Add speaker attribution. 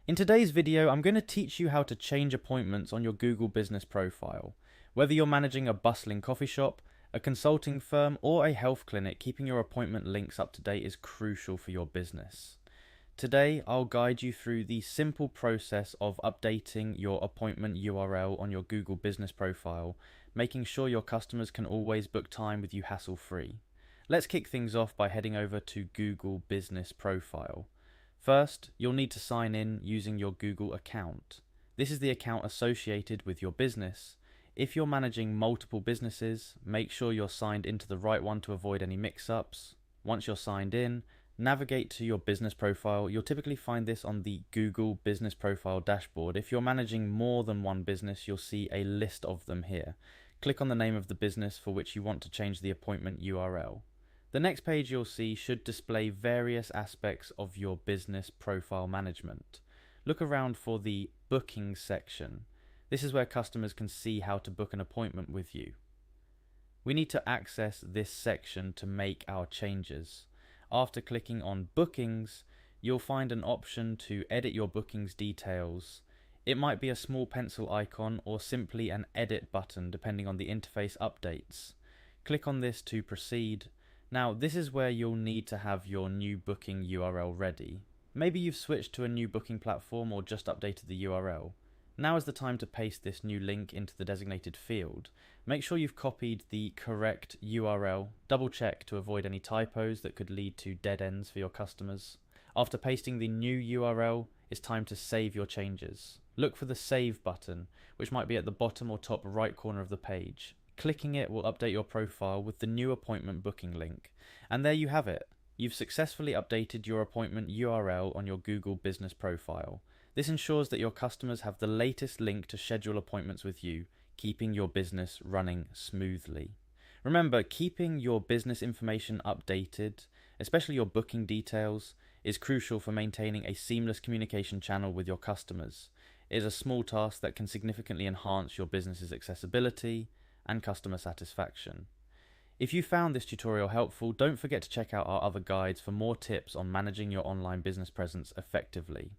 Speaker 1: In today's video, I'm going to teach you how to change appointments on your Google Business profile. Whether you're managing a bustling coffee shop, a consulting firm, or a health clinic, keeping your appointment links up to date is crucial for your business. Today, I'll guide you through the simple process of updating your appointment URL on your Google Business profile, making sure your customers can always book time with you hassle-free. Let's kick things off by heading over to Google Business Profile. First, you'll need to sign in using your Google account. This is the account associated with your business. If you're managing multiple businesses, make sure you're signed into the right one to avoid any mix-ups. Once you're signed in, navigate to your business profile. You'll typically find this on the Google Business Profile dashboard. If you're managing more than one business, you'll see a list of them here. Click on the name of the business for which you want to change the appointment URL. The next page you'll see should display various aspects of your business profile management. Look around for the Bookings section. This is where customers can see how to book an appointment with you. We need to access this section to make our changes. After clicking on Bookings, you'll find an option to edit your bookings details. It might be a small pencil icon or simply an edit button depending on the interface updates. Click on this to proceed. Now, this is where you'll need to have your new booking URL ready. Maybe you've switched to a new booking platform or just updated the URL. Now is the time to paste this new link into the designated field. Make sure you've copied the correct URL. Double check to avoid any typos that could lead to dead ends for your customers. After pasting the new URL, it's time to save your changes. Look for the Save button, which might be at the bottom or top right corner of the page. Clicking it will update your profile with the new appointment booking link. And there you have it. You've successfully updated your appointment URL on your Google Business profile. This ensures that your customers have the latest link to schedule appointments with you, keeping your business running smoothly. Remember, keeping your business information updated, especially your booking details, is crucial for maintaining a seamless communication channel with your customers. It is a small task that can significantly enhance your business's accessibility and customer satisfaction. If you found this tutorial helpful, don't forget to check out our other guides for more tips on managing your online business presence effectively.